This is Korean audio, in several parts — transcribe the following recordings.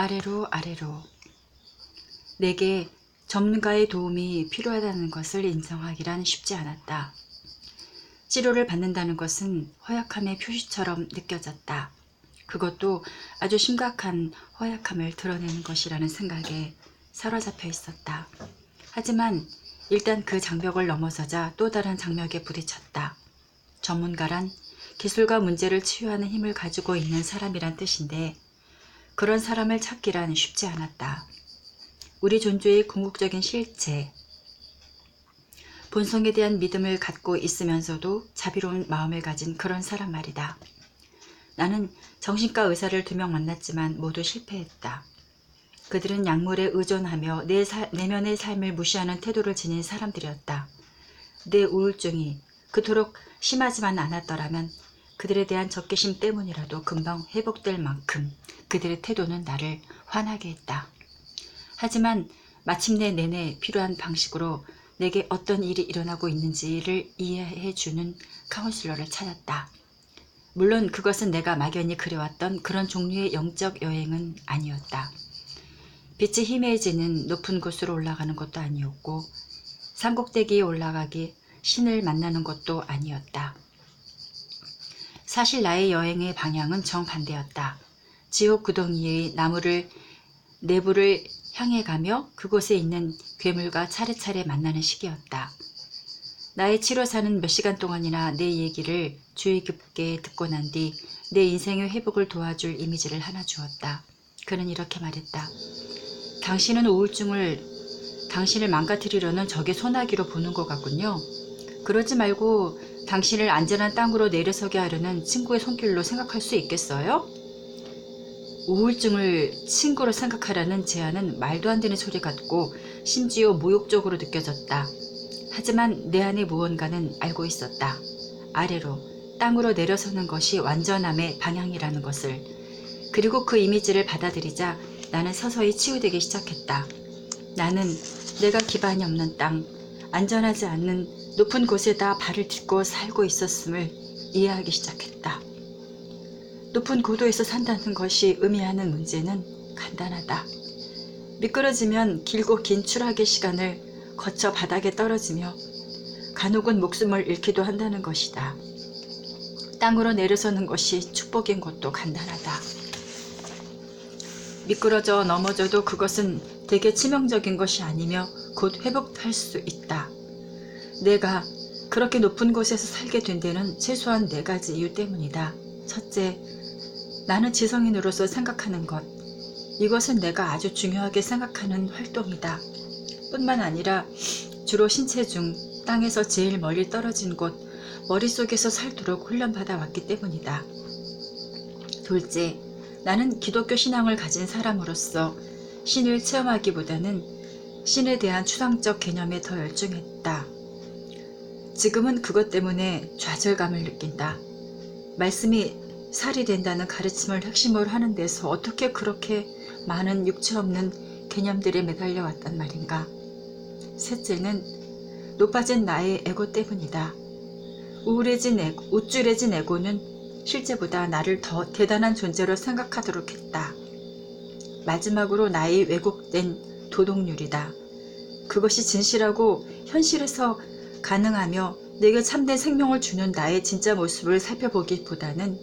아래로 아래로. 내게 전문가의 도움이 필요하다는 것을 인정하기란 쉽지 않았다. 치료를 받는다는 것은 허약함의 표시처럼 느껴졌다. 그것도 아주 심각한 허약함을 드러내는 것이라는 생각에 사로잡혀 있었다. 하지만 일단 그 장벽을 넘어서자 또 다른 장벽에 부딪혔다. 전문가란 기술과 문제를 치유하는 힘을 가지고 있는 사람이란 뜻인데 그런 사람을 찾기란 쉽지 않았다. 우리 존재의 궁극적인 실체, 본성에 대한 믿음을 갖고 있으면서도 자비로운 마음을 가진 그런 사람 말이다. 나는 정신과 의사를 2명 만났지만 모두 실패했다. 그들은 약물에 의존하며 내면의 삶을 무시하는 태도를 지닌 사람들이었다. 내 우울증이 그토록 심하지만 않았더라면 그들에 대한 적개심 때문이라도 금방 회복될 만큼 그들의 태도는 나를 화나게 했다. 하지만 마침내 내내 필요한 방식으로 내게 어떤 일이 일어나고 있는지를 이해해주는 카운슬러를 찾았다. 물론 그것은 내가 막연히 그려왔던 그런 종류의 영적 여행은 아니었다. 빛이 희미해지는 높은 곳으로 올라가는 것도 아니었고 산꼭대기에 올라가기 신을 만나는 것도 아니었다. 사실 나의 여행의 방향은 정반대였다. 지옥 구덩이의 내부를 향해 가며 그곳에 있는 괴물과 차례차례 만나는 시기였다. 나의 치료사는 몇 시간 동안이나 내 얘기를 주의 깊게 듣고 난 뒤 내 인생의 회복을 도와줄 이미지를 하나 주었다. 그는 이렇게 말했다. 당신은 당신을 망가뜨리려는 적의 소나기로 보는 것 같군요. 그러지 말고 당신을 안전한 땅으로 내려서게 하려는 친구의 손길로 생각할 수 있겠어요? 우울증을 친구로 생각하라는 제안은 말도 안 되는 소리 같고 심지어 모욕적으로 느껴졌다. 하지만 내 안의 무언가는 알고 있었다. 아래로, 땅으로 내려서는 것이 완전함의 방향이라는 것을. 그리고 그 이미지를 받아들이자 나는 서서히 치유되기 시작했다. 나는 내가 기반이 없는 땅, 안전하지 않는 높은 곳에다 발을 딛고 살고 있었음을 이해하기 시작했다. 높은 고도에서 산다는 것이 의미하는 문제는 간단하다. 미끄러지면 길고 긴 추락의 시간을 거쳐 바닥에 떨어지며 간혹은 목숨을 잃기도 한다는 것이다. 땅으로 내려서는 것이 축복인 것도 간단하다. 미끄러져 넘어져도 그것은 되게 치명적인 것이 아니며 곧 회복할 수 있다. 내가 그렇게 높은 곳에서 살게 된 데는 최소한 4가지 이유 때문이다. 첫째, 나는 지성인으로서 생각하는 것. 이것은 내가 아주 중요하게 생각하는 활동이다. 뿐만 아니라 주로 신체 중 땅에서 제일 멀리 떨어진 곳, 머릿속에서 살도록 훈련받아 왔기 때문이다. 둘째, 나는 기독교 신앙을 가진 사람으로서 신을 체험하기보다는 신에 대한 추상적 개념에 더 열중했다. 지금은 그것 때문에 좌절감을 느낀다. 말씀이 살이 된다는 가르침을 핵심으로 하는 데서 어떻게 그렇게 많은 육체 없는 개념들에 매달려 왔단 말인가. 셋째는 높아진 나의 에고 때문이다. 우쭐해진 에고는 실제보다 나를 더 대단한 존재로 생각하도록 했다. 마지막으로 나의 왜곡된 도덕률이다. 그것이 진실하고 현실에서 가능하며 내게 참된 생명을 주는 나의 진짜 모습을 살펴보기보다는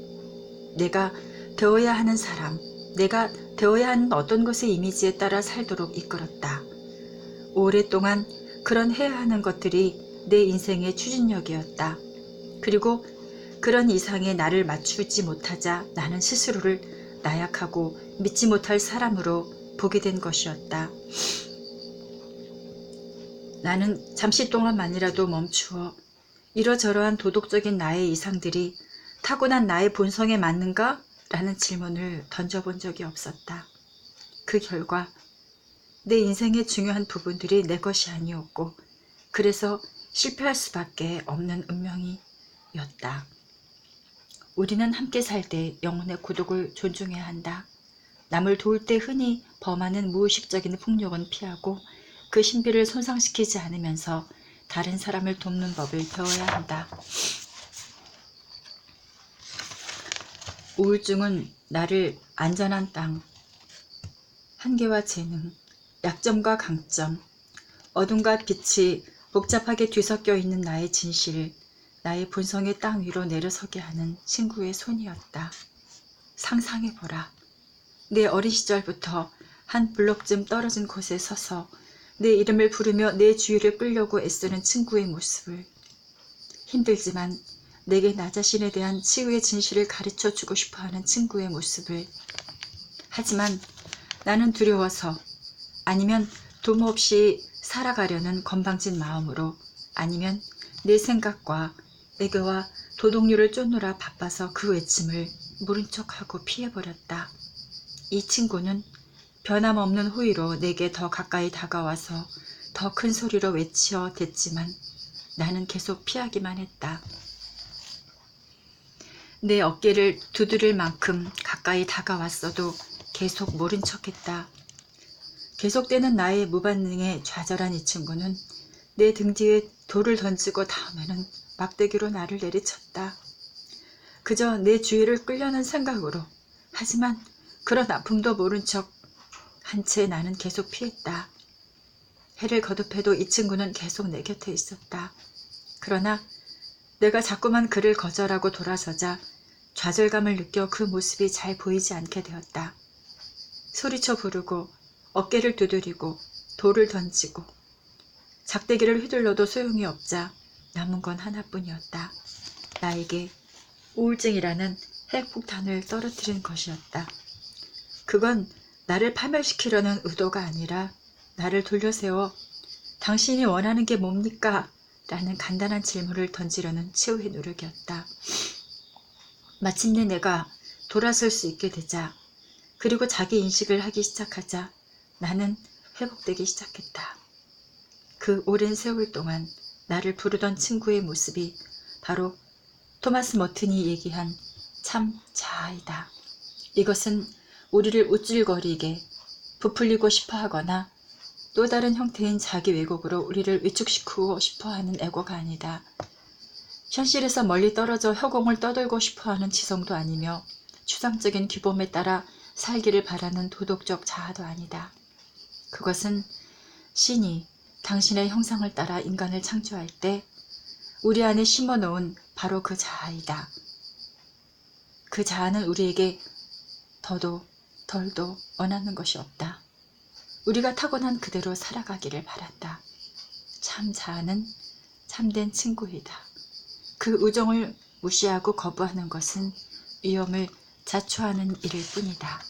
내가 되어야 하는 사람, 내가 되어야 하는 어떤 것의 이미지에 따라 살도록 이끌었다. 오랫동안 그런 해야 하는 것들이 내 인생의 추진력이었다. 그리고 그런 이상의 나를 맞추지 못하자 나는 스스로를 나약하고 믿지 못할 사람으로 보게 된 것이었다. 나는 잠시 동안만이라도 멈추어 이러저러한 도덕적인 나의 이상들이 타고난 나의 본성에 맞는가? 라는 질문을 던져본 적이 없었다. 그 결과 내 인생의 중요한 부분들이 내 것이 아니었고 그래서 실패할 수밖에 없는 운명이었다. 우리는 함께 살 때 영혼의 고독을 존중해야 한다. 남을 도울 때 흔히 범하는 무의식적인 폭력은 피하고 그 신비를 손상시키지 않으면서 다른 사람을 돕는 법을 배워야 한다. 우울증은 나를 안전한 땅, 한계와 재능, 약점과 강점, 어둠과 빛이 복잡하게 뒤섞여 있는 나의 진실, 나의 본성의 땅 위로 내려서게 하는 친구의 손이었다. 상상해보라. 내 어린 시절부터 한 블록쯤 떨어진 곳에 서서 내 이름을 부르며 내 주위를 끌려고 애쓰는 친구의 모습을. 힘들지만 내게 나 자신에 대한 치유의 진실을 가르쳐주고 싶어하는 친구의 모습을. 하지만 나는 두려워서, 아니면 도모 없이 살아가려는 건방진 마음으로, 아니면 내 생각과 애교와 도덕률을 쫓느라 바빠서 그 외침을 모른 척하고 피해버렸다. 이 친구는 변함없는 호의로 내게 더 가까이 다가와서 더 큰 소리로 외치어 댔지만 나는 계속 피하기만 했다. 내 어깨를 두드릴 만큼 가까이 다가왔어도 계속 모른 척했다. 계속되는 나의 무반응에 좌절한 이 친구는 내 등 뒤에 돌을 던지고 다음에는 막대기로 나를 내리쳤다. 그저 내 주위를 끌려는 생각으로. 하지만 그런 아픔도 모른 척 한 채 나는 계속 피했다. 해를 거듭해도 이 친구는 계속 내 곁에 있었다. 그러나 내가 자꾸만 그를 거절하고 돌아서자 좌절감을 느껴 그 모습이 잘 보이지 않게 되었다. 소리쳐 부르고 어깨를 두드리고 돌을 던지고 작대기를 휘둘러도 소용이 없자 남은 건 하나뿐이었다. 나에게 우울증이라는 핵폭탄을 떨어뜨린 것이었다. 그건 나를 파멸시키려는 의도가 아니라 나를 돌려세워 당신이 원하는 게 뭡니까? 라는 간단한 질문을 던지려는 최후의 노력이었다. 마침내 내가 돌아설 수 있게 되자, 그리고 자기 인식을 하기 시작하자 나는 회복되기 시작했다. 그 오랜 세월 동안 나를 부르던 친구의 모습이 바로 토마스 머튼이 얘기한 참 자아이다. 이것은 우리를 우쭐거리게 부풀리고 싶어 하거나 또 다른 형태인 자기 왜곡으로 우리를 위축시키고 싶어하는 애고가 아니다. 현실에서 멀리 떨어져 허공을 떠돌고 싶어하는 지성도 아니며 추상적인 규범에 따라 살기를 바라는 도덕적 자아도 아니다. 그것은 신이 당신의 형상을 따라 인간을 창조할 때 우리 안에 심어놓은 바로 그 자아이다. 그 자아는 우리에게 더도 덜도 원하는 것이 없다. 우리가 타고난 그대로 살아가기를 바란다. 참 자아는 참된 친구이다. 그 우정을 무시하고 거부하는 것은 위험을 자초하는 일일 뿐이다.